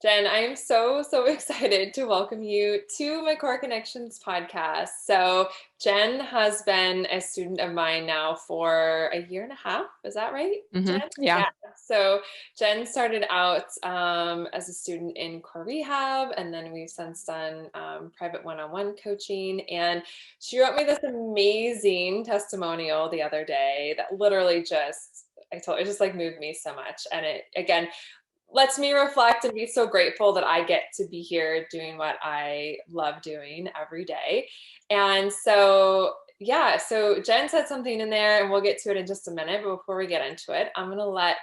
Jen, I am so excited to welcome you to my Core Connections podcast. So, Jen has been a student of mine now for a year and a half. Is that right, Jen? Yeah. Yeah. So, Jen started out as a student in Core Rehab, and then we've since done private one-on-one coaching. And she wrote me this amazing testimonial the other day that literally it just like moved me so much. And it, again, lets me reflect and be so grateful that I get to be here doing what I love doing every day. And so, yeah, so Jen said something in there, and we'll get to it in just a minute. But before we get into it, I'm going to let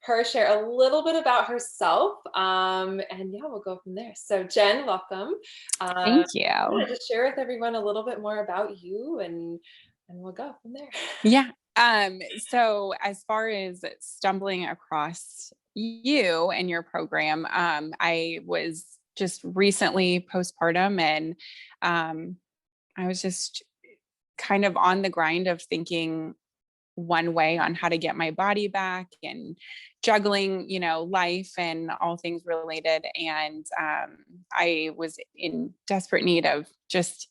her share a little bit about herself. And yeah, we'll go from there. So, Jen, welcome. Thank you. Yeah, just share with everyone a little bit more about you, and we'll go from there. Yeah. So as far as stumbling across you and your program, I was just recently postpartum and I was just kind of on the grind of thinking one way on how to get my body back and juggling, life and all things related. And I was in desperate need of just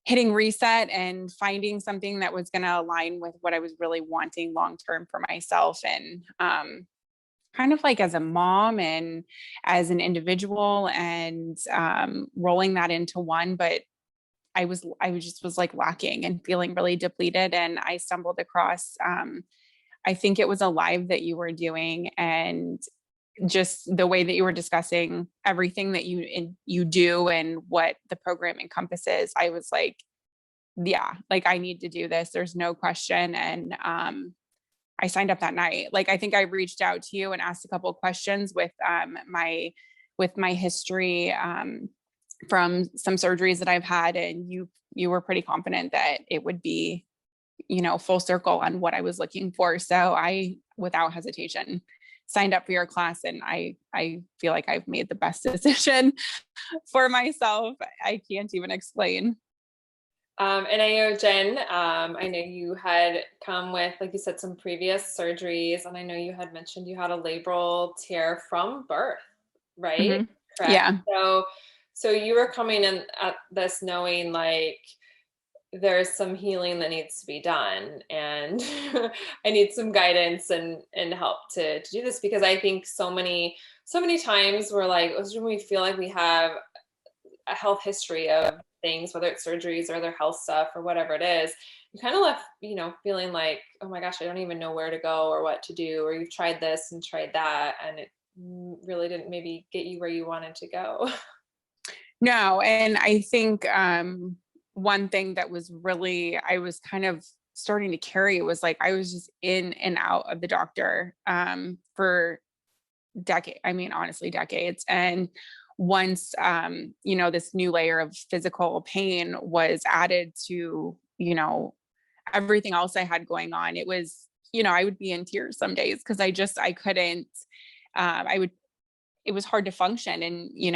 hitting reset and finding something that was going to align with what I was really wanting long term for myself. And kind of like as a mom and as an individual and rolling that into one. But I just was like lacking and feeling really depleted. And I stumbled across, I think it was a live that you were doing, and just the way that you were discussing everything that you do and what the program encompasses. I was like, yeah, like I need to do this. There's no question. And I signed up that night. Like I think I reached out to you and asked a couple of questions with my history from some surgeries that I've had, and you were pretty confident that it would be, full circle on what I was looking for. So I, without hesitation, signed up for your class, and I feel like I've made the best decision for myself. I can't even explain. And I know, Jen, I know you had come with, like you said, some previous surgeries, and I know you had mentioned you had a labral tear from birth, right? Hmm. Correct. Yeah. So you were coming in at this knowing like there's some healing that needs to be done, and I need some guidance and help to do this, because I think so many times we're like, when we feel like we have a health history of things, whether it's surgeries or other health stuff or whatever it is, you kind of left, feeling like, oh my gosh, I don't even know where to go or what to do, or you've tried this and tried that, and it really didn't maybe get you where you wanted to go. No, and I think one thing that was really, I was kind of starting to carry was like I was just in and out of the doctor for decades. I mean, honestly, decades. And once this new layer of physical pain was added to, everything else I had going on, it was, I would be in tears some days because I couldn't, I would it was hard to function, and you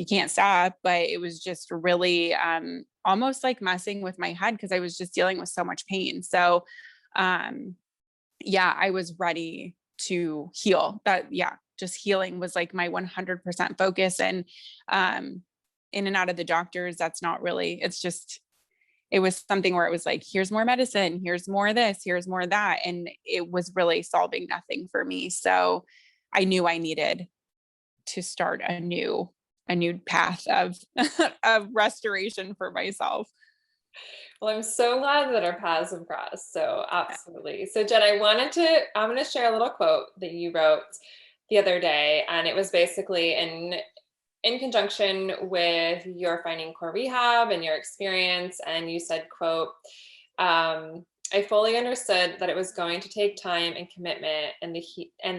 can't stop. But it was just really almost like messing with my head because I was just dealing with so much pain. So um yeah, I was ready to heal. Just healing was like my 100% focus. And in and out of the doctors, that's not really, it was something where it was like, here's more medicine, here's more of this, here's more of that, and it was really solving nothing for me. So I knew I needed to start a new path of of restoration for myself. Well, I'm so glad that our paths have crossed. So absolutely. So Jen, I'm going to share a little quote that you wrote the other day, and it was basically in conjunction with your finding Core Rehab and your experience. And you said, quote, I fully understood that it was going to take time and commitment, and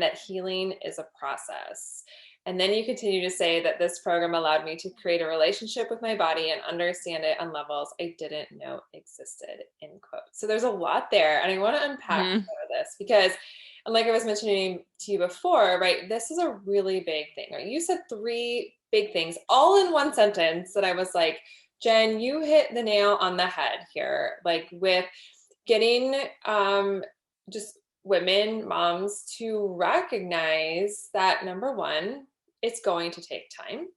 that healing is a process. And then you continue to say that this program allowed me to create a relationship with my body and understand it on levels I didn't know existed, end quote. So there's a lot there. And I want to unpack Mhm. some of this because, and like I was mentioning to you before, right, this is a really big thing, right? You said three big things all in one sentence that I was like, Jen, you hit the nail on the head here, like with getting just women, moms to recognize that number one, it's going to take time.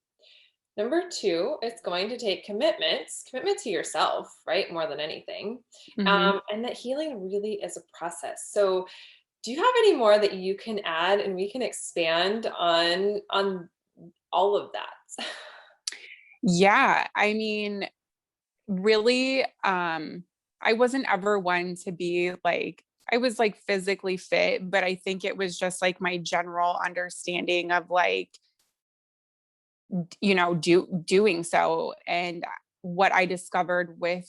Number two, it's going to take commitment to yourself, right? More than anything. Hmm. And that healing really is a process. So do you have any more that you can add and we can expand on all of that? Yeah. I mean, really, I wasn't ever one to be like, I was like physically fit, but I think it was just like my general understanding of like, doing so. And what I discovered with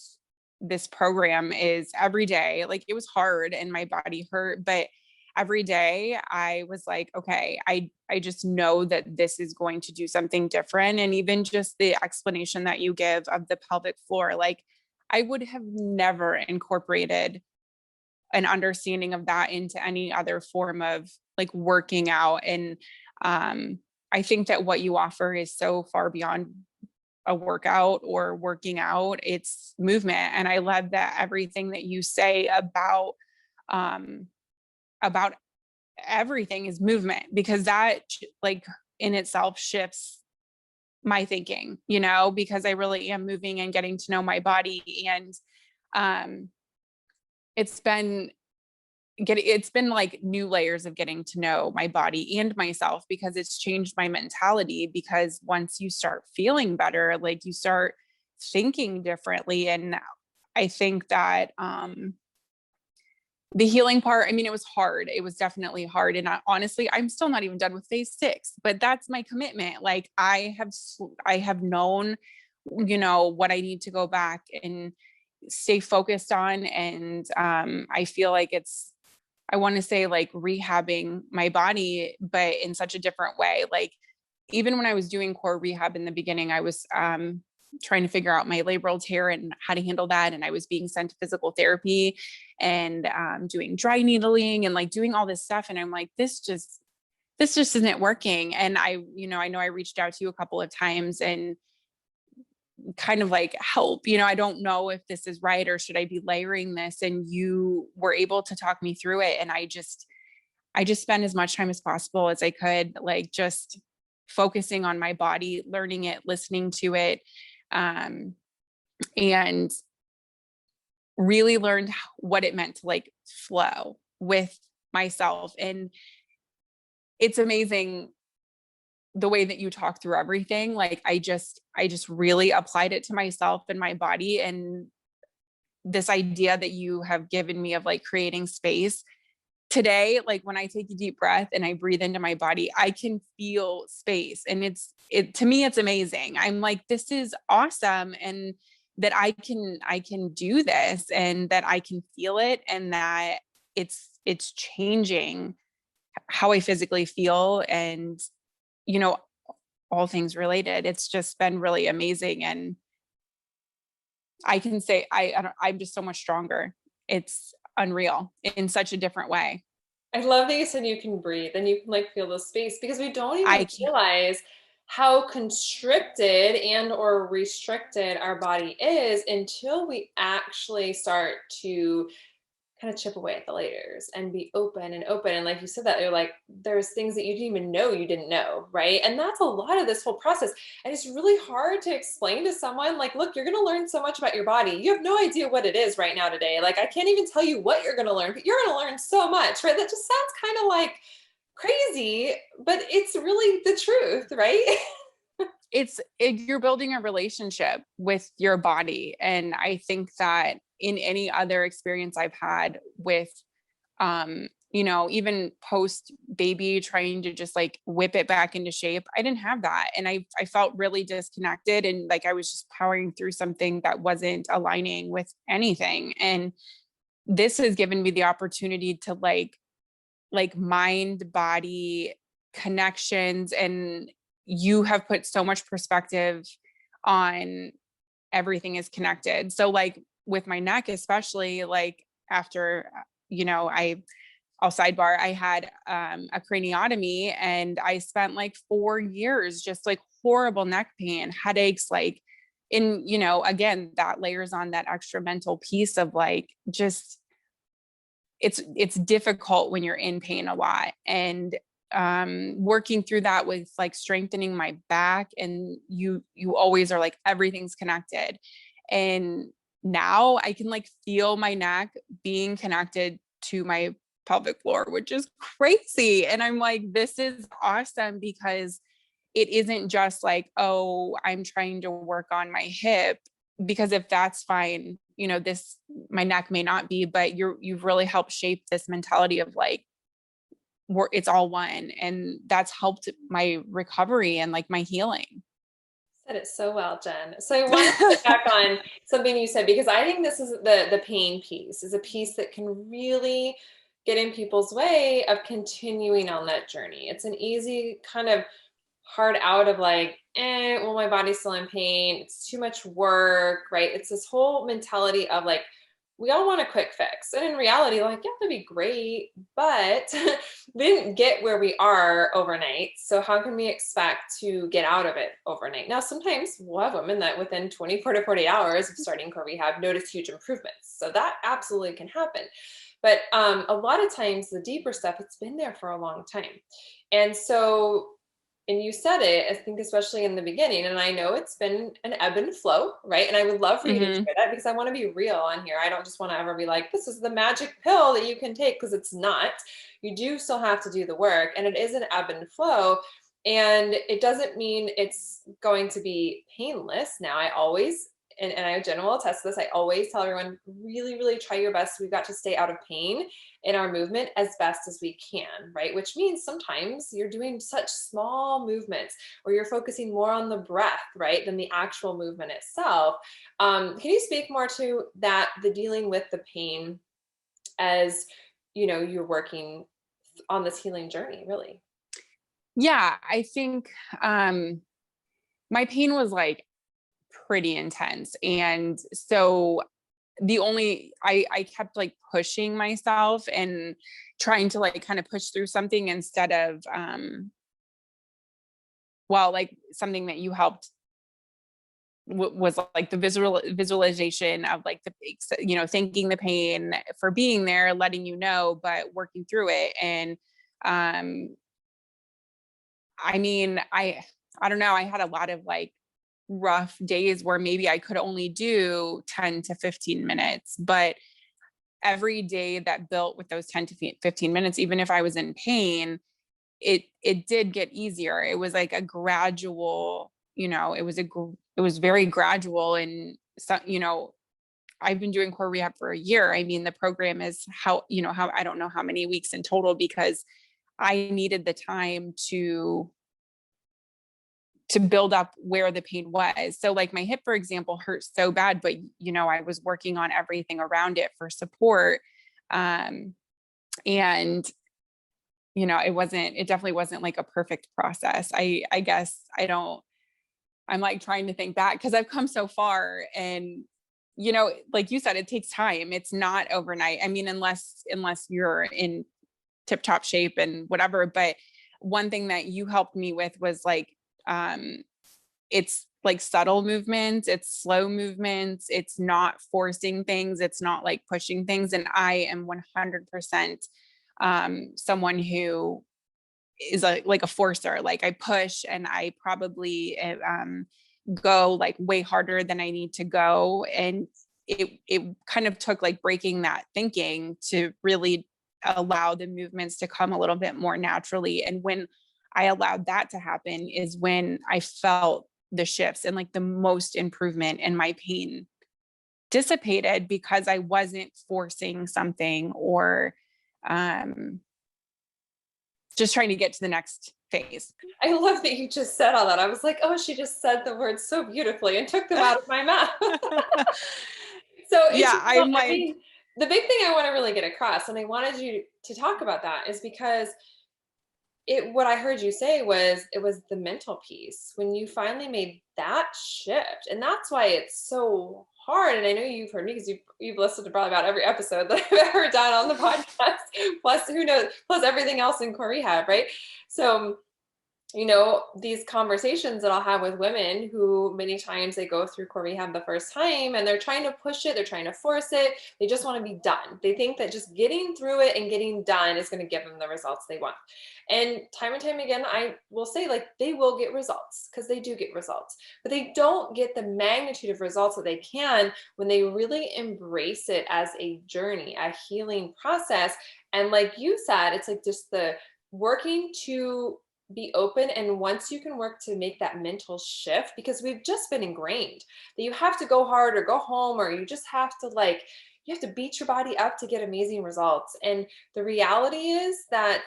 this program is every day, like it was hard and my body hurt, but every day I was like, okay, I just know that this is going to do something different. And even just the explanation that you give of the pelvic floor, like I would have never incorporated an understanding of that into any other form of like working out. And I think that what you offer is so far beyond a workout or working out, it's movement. And I love that everything that you say um about everything is movement, because that like in itself shifts my thinking, because I really am moving and getting to know my body. And um it's been it's been like new layers of getting to know my body and myself, because it's changed my mentality. Because once you start feeling better, like you start thinking differently. And I think that the healing part, I mean, it was hard. It was definitely hard. And honestly, I'm still not even done with phase 6, but that's my commitment. Like I have known, what I need to go back and stay focused on. And I feel like I want to say like rehabbing my body, but in such a different way. Like even when I was doing core rehab in the beginning, I was trying to figure out my labral tear and how to handle that. And I was being sent to physical therapy and doing dry needling and like doing all this stuff. And I'm like, this just isn't working. And I know I reached out to you a couple of times and kind of like help, I don't know if this is right or should I be layering this. And you were able to talk me through it. And I just spent as much time as possible as I could, like just focusing on my body, learning it, listening to it, and really learned what it meant to like flow with myself. And it's amazing the way that you talk through everything. Like I just really applied it to myself and my body. And this idea that you have given me of like creating space today, like when I take a deep breath and I breathe into my body, I can feel space. And it to me, it's amazing. I'm like, this is awesome. And that I can do this and that I can feel it, and that it's changing how I physically feel. And, you know, all things related. It's just been really amazing. And I can say I'm just so much stronger. It's unreal in such a different way. I love that you said you can breathe and you can like feel the space because we don't even I can realize how constricted and or restricted our body is until we actually start to kind of chip away at the layers and be open and open. And like you said that you're like, there's things that you didn't even know you didn't know, right? And that's a lot of this whole process. And it's really hard to explain to someone like, look, you're going to learn so much about your body. You have no idea what it is right now today. Like, I can't even tell you what you're going to learn, but you're going to learn so much, right? That just sounds kind of like crazy, but it's really the truth, right? you're building a relationship with your body. And I think that in any other experience I've had with, even post baby trying to just like whip it back into shape, I didn't have that. And I felt really disconnected and like I was just powering through something that wasn't aligning with anything. And this has given me the opportunity to like mind body connections. And you have put so much perspective on everything is connected. So like with my neck, especially like after, I'll sidebar, I had a craniotomy and I spent like 4 years, just like horrible neck pain, headaches, like again, that layers on that extra mental piece of like, just it's difficult when you're in pain a lot. And working through that with like strengthening my back, and you always are like, everything's connected. And now I can like feel my neck being connected to my pelvic floor, which is crazy. And I'm like, this is awesome, because it isn't just like, oh, I'm trying to work on my hip, because if that's fine, you know, this, my neck may not be, but you've really helped shape this mentality of like, it's all one. And that's helped my recovery and like my healing. Said it so well, Jen. So I want to get back on something you said, because I think this is the pain piece is a piece that can really get in people's way of continuing on that journey. It's an easy kind of hard out of like, well, my body's still in pain. It's too much work, right? It's this whole mentality of like, we all want a quick fix. And in reality, like, yeah, that'd be great, but we didn't get where we are overnight. So how can we expect to get out of it overnight? Now, sometimes we'll have women that within 24 to 40 hours of starting core rehab notice huge improvements. So that absolutely can happen. But a lot of times the deeper stuff, it's been there for a long time. And so, and you said it, I think, especially in the beginning, and I know it's been an ebb and flow, right? And I would love for you to Mm-hmm. share that, because I want to be real on here. I don't just want to ever be like, this is the magic pill that you can take, because it's not. You do still have to do the work, and it is an ebb and flow. And it doesn't mean it's going to be painless. Now, I always, and I Jen will attest to this, I always tell everyone, really, really try your best. We've got to stay out of pain in our movement as best as we can, right? Which means sometimes you're doing such small movements, or you're focusing more on the breath, right, than the actual movement itself. Can you speak more to that, the dealing with the pain as, you know, you're working on this healing journey, really? Yeah, I think my pain was like pretty intense. And so I kept like pushing myself and trying to like kind of push through something instead of well, like something that you helped was like the visualization of like the, you know, thanking the pain for being there, letting you know, but working through it. And I mean, I don't know, I had a lot of like rough days where maybe I could only do 10 to 15 minutes, but every day that built with those 10 to 15 minutes, even if I was in pain, it did get easier. It was like a gradual, you know, it was very gradual. And so, you know, I've been doing core rehab for a year. I mean, the program is how I don't know how many weeks in total, because I needed the time to build up where the pain was. So like my hip, for example, hurt so bad, but you know, I was working on everything around it for support. And you know, it definitely wasn't like a perfect process. I guess I'm like trying to think back, because I've come so far. And you know, like you said, it takes time. It's not overnight. I mean, unless you're in tip top shape and whatever. But one thing that you helped me with was like, it's like subtle movements, it's slow movements, it's not forcing things, it's not like pushing things. And I am 100% someone who is like a forcer. Like I push, and I probably go like way harder than I need to go. And it kind of took like breaking that thinking to really allow the movements to come a little bit more naturally. And when I allowed that to happen is when I felt the shifts and like the most improvement, and my pain dissipated, because I wasn't forcing something or just trying to get to the next phase. I love that you just said all that. I was like, oh, she just said the words so beautifully and took them out of my mouth. So it's Yeah, just, I'm I like, mean, the big thing I want to really get across, and I wanted you to talk about that, is because what I heard you say was it was the mental piece when you finally made that shift. And that's why it's so hard. And I know you've heard me, because you've listened to probably about every episode that I've ever done on the podcast, plus who knows, plus everything else in core rehab, right? So these conversations that I'll have with women who many times they go through Core Rehab the first time and they're trying to push it, they're trying to force it. They just want to be done. They think that just getting through it and getting done is going to give them the results they want. And time again, I will say, like, they will get results because they do get results, but they don't get the magnitude of results that they can when they really embrace it as a journey, a healing process. And like you said, it's like just the working to be open. And once you can work to make that mental shift, because we've just been ingrained that you have to go hard or go home, or you just have to you have to beat your body up to get amazing results. And the reality is that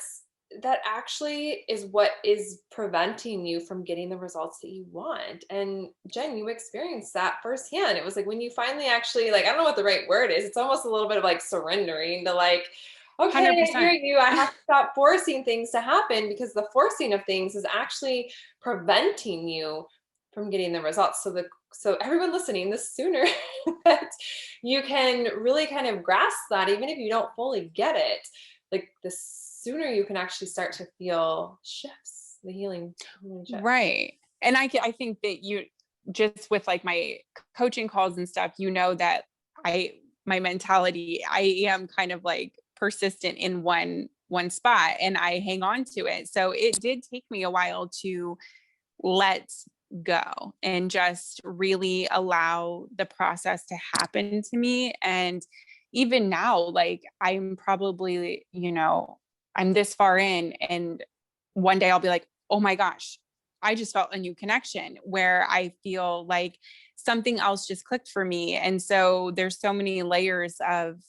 that actually is what is preventing you from getting the results that you want. And Jen, you experienced that firsthand. It was like when you finally actually, like, I don't know what the right word is. It's almost a little bit of like surrendering to like, okay, I hear 100%. you. I have to stop forcing things to happen, because the forcing of things is actually preventing you from getting the results. So everyone listening, the sooner that you can really kind of grasp that, even if you don't fully get it, like the sooner you can actually start to feel shifts, the healing shift. Right. And I think that you just with like my coaching calls and stuff, that my mentality, I am kind of like persistent in one spot and I hang on to it. So it did take me a while to let go and just really allow the process to happen to me. And even now, like I'm probably, I'm this far in and one day I'll be like, oh my gosh, I just felt a new connection where I feel like something else just clicked for me. And so there's so many layers of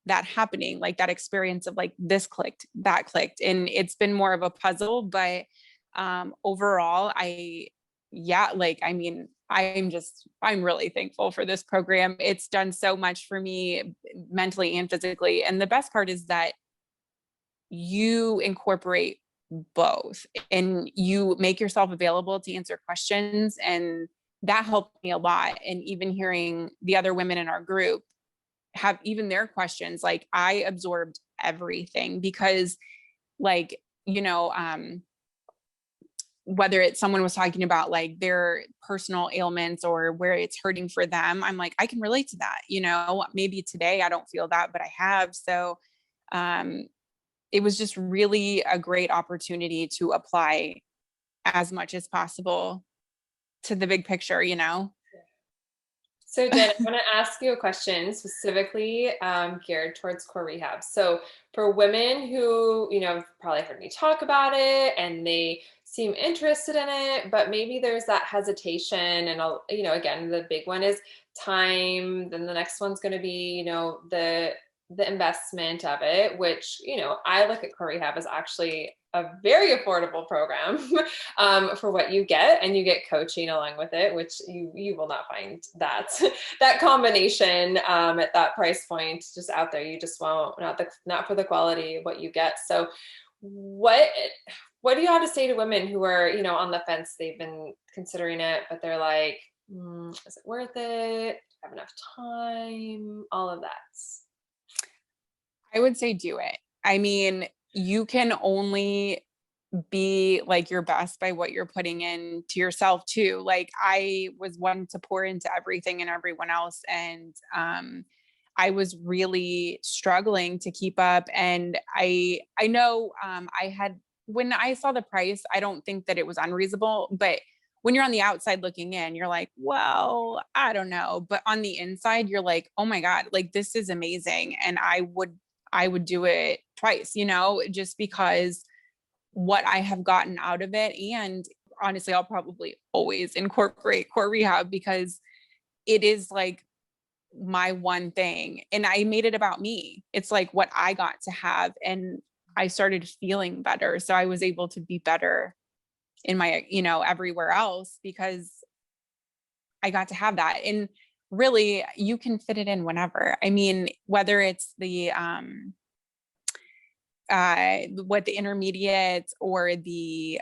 that happening, like that experience of like this clicked, that clicked. And it's been more of a puzzle, but overall, I'm really thankful for this program. It's done so much for me mentally and physically. And the best part is that you incorporate both and you make yourself available to answer questions. And that helped me a lot. And even hearing the other women in our group have even their questions, like I absorbed everything because like, whether it's someone was talking about like their personal ailments or where it's hurting for them, I'm like, I can relate to that. Maybe today I don't feel that, but I have. So it was just really a great opportunity to apply as much as possible to the big picture. So Jen, I want to ask you a question specifically geared towards Core Rehab. So for women who, probably heard me talk about it and they seem interested in it, but maybe there's that hesitation and, again, the big one is time. Then the next one's going to be, the investment of it, which, I look at Core Rehab as actually a very affordable program for what you get, and you get coaching along with it, which you will not find that combination at that price point just out there. You just won't, not for the quality of what you get. So what do you have to say to women who are, on the fence? They've been considering it, but they're like, is it worth it? Have enough time? All of that. I would say do it. I mean, you can only be like your best by what you're putting in to yourself too. Like I was one to pour into everything and everyone else. And I was really struggling to keep up. And I know I had, when I saw the price, I don't think that it was unreasonable, but when you're on the outside looking in, you're like, well, I don't know. But on the inside, you're like, oh my God, like this is amazing. And I would do it twice, just because what I have gotten out of it. And honestly, I'll probably always incorporate Core Rehab because it is like my one thing. And I made it about me. It's like what I got to have. And I started feeling better. So I was able to be better in my, everywhere else because I got to have that. And really, you can fit it in whenever. I mean, whether it's what the intermediate or the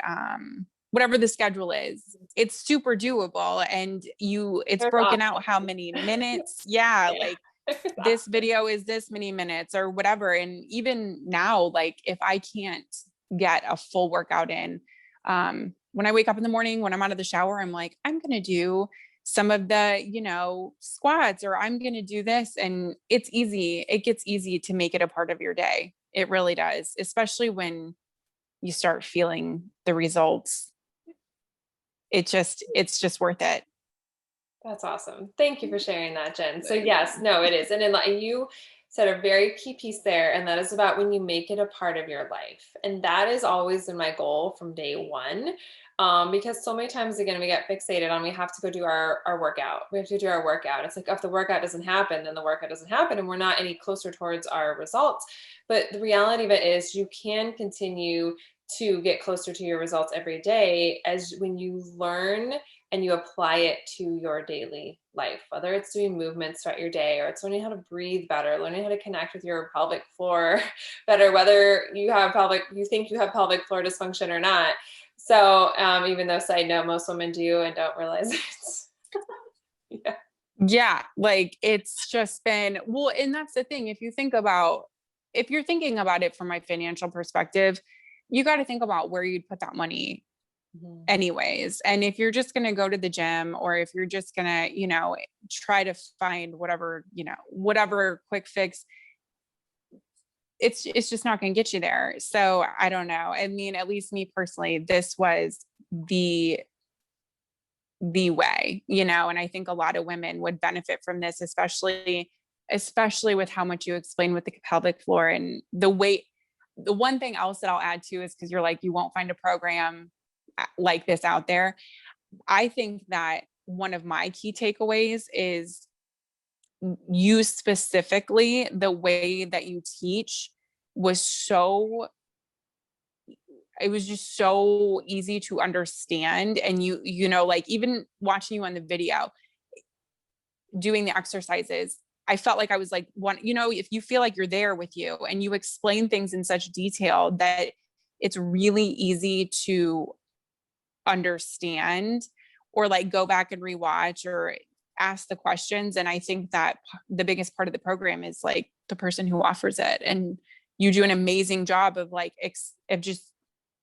whatever the schedule is, it's super doable. And it's They're broken awesome. out how many minutes. Yeah. Like this video is this many minutes or whatever. And even now, like if I can't get a full workout in, When I wake up in the morning, when I'm out of the shower, I'm like, I'm going to do some of the, squats, or I'm going to do this. And it's easy. It gets easy to make it a part of your day. It really does, especially when you start feeling the results. It's just worth it. That's awesome. Thank you for sharing that, Jen. So yes, no, it is. And you said a very key piece there, and that is about when you make it a part of your life. And that has always been my goal from day one. Because so many times, again, we get fixated on we have to go do our workout. We have to do our workout. It's like if the workout doesn't happen, then the workout doesn't happen, and we're not any closer towards our results. But the reality of it is you can continue to get closer to your results every day as when you learn and you apply it to your daily life, whether it's doing movements throughout your day, or it's learning how to breathe better, learning how to connect with your pelvic floor better, whether you think you have pelvic floor dysfunction or not. So even though, side note, most women do and don't realize it. Yeah. Yeah. Like it's just been, well, and that's the thing. If you're thinking about it from my financial perspective, you got to think about where you'd put that money anyways. And if you're just going to go to the gym, or if you're just going to, try to find whatever quick fix, it's just not going to get you there. So I don't know. I mean, at least me personally, this was the way, and I think a lot of women would benefit from this, especially with how much you explain with the pelvic floor and the weight. The one thing else that I'll add to is, because you're like, you won't find a program like this out there. I think that one of my key takeaways is you specifically, the way that you teach it was just so easy to understand. And like even watching you on the video, doing the exercises, I felt like I was like if you feel like you're there with you and you explain things in such detail that it's really easy to understand, or like go back and rewatch or ask the questions. And I think that the biggest part of the program is like the person who offers it, and you do an amazing job of like of just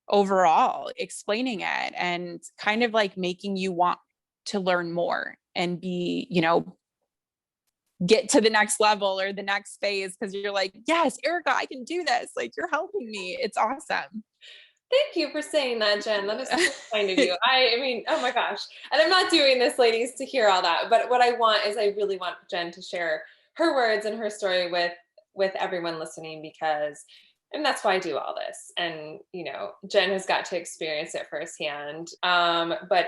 overall explaining it and kind of like making you want to learn more and be, get to the next level or the next phase, because you're like, yes, Erica, I can do this. Like, you're helping me. It's awesome. Thank you for saying that, Jen. That is so kind of you. I mean, oh my gosh. And I'm not doing this, ladies, to hear all that. But what I want is I really want Jen to share her words and her story with everyone listening, because and that's why I do all this. And, Jen has got to experience it firsthand. But,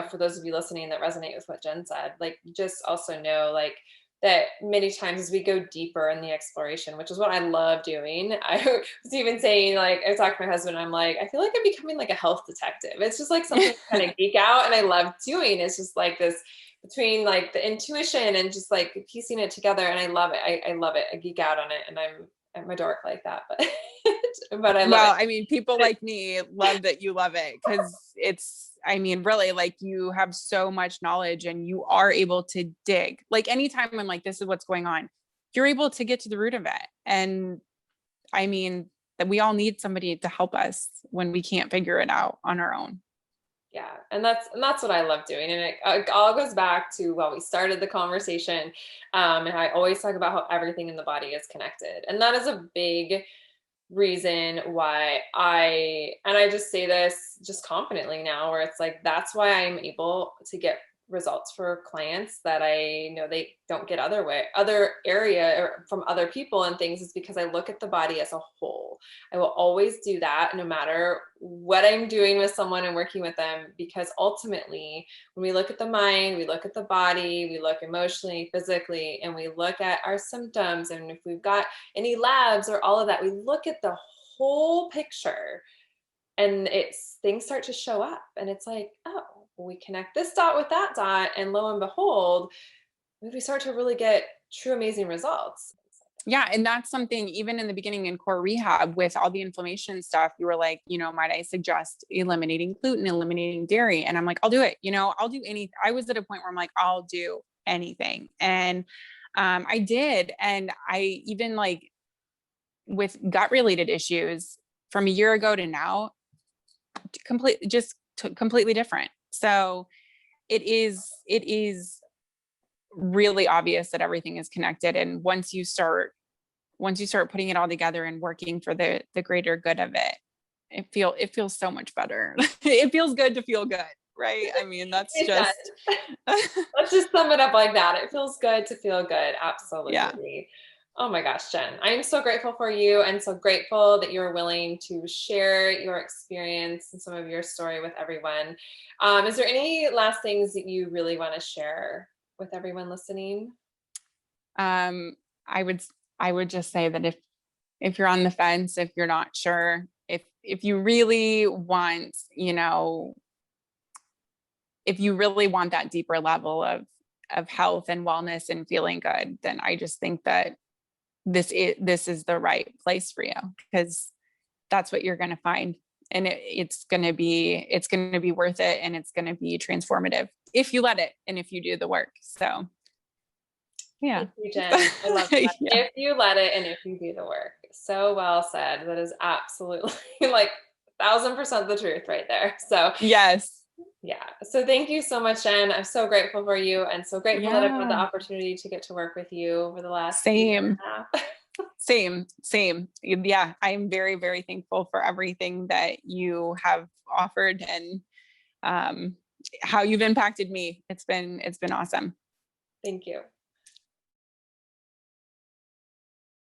for those of you listening that resonate with what Jen said, like, just also know, like, that many times as we go deeper in the exploration, which is what I love doing. I was even saying, like, I talked to my husband, and I'm like, I feel like I'm becoming like a health detective. It's just like something to kind of geek out, and I love doing. It's just like this between like the intuition and just like piecing it together. And I love it. I love it. I geek out on it, and I'm a dork like that, but but I love it. I mean, people like me love that you love it, because I mean, really, like, you have so much knowledge and you are able to dig. Like, anytime I'm like, this is what's going on, you're able to get to the root of it. And I mean, that we all need somebody to help us when we can't figure it out on our own. Yeah. And that's what I love doing. And it all goes back to, well, we started the conversation. And I always talk about how everything in the body is connected. And that is a big reason why I just say this just confidently now, where it's like, that's why I'm able to get results for clients that I know they don't get other area or from other people and things, is because I look at the body as a whole. I will always do that no matter what I'm doing with someone and working with them, because ultimately when we look at the mind, we look at the body, we look emotionally, physically, and we look at our symptoms, and if we've got any labs or all of that, we look at the whole picture, and things start to show up, and it's like, oh, we connect this dot with that dot, and lo and behold, we start to really get true amazing results. Yeah. And that's something, even in the beginning in Core Rehab, with all the inflammation stuff, you were like, might I suggest eliminating gluten, eliminating dairy? And I'm like, I'll do it. I'll do anything. I was at a point where I'm like, I'll do anything. And I did. And I even, like, with gut related issues from a year ago to now, completely different. So it is really obvious that everything is connected. And once you start putting it all together and working for the greater good of it, it feels so much better. It feels good to feel good, right? I mean, that's It does. just Let's just sum it up like that. It feels good to feel good. yeah. Absolutely. Oh my gosh, Jen, I'm so grateful for you and so grateful that you're willing to share your experience and some of your story with everyone. Is there any last things that you really want to share with everyone listening? Um, I would I would just say that if you're on the fence, if you're not sure, if you really want, if you really want that deeper level of health and wellness and feeling good, then I just think that this is the right place for you, because that's what you're going to find. And it's going to be worth it, and it's going to be transformative if you let it and if you do the work. So yeah. Thank you, Jen. I love that. Yeah. If you let it and if you do the work. So well said. That is absolutely like 1,000% the truth right there. So Yes. yeah. So thank you so much, Jen. I'm so grateful for you and so grateful that I've had the Yeah. opportunity to get to work with you over the last year Same. and a half. Same. Yeah. I'm very, very thankful for everything that you have offered, and um, how you've impacted me. It's been awesome. Thank you.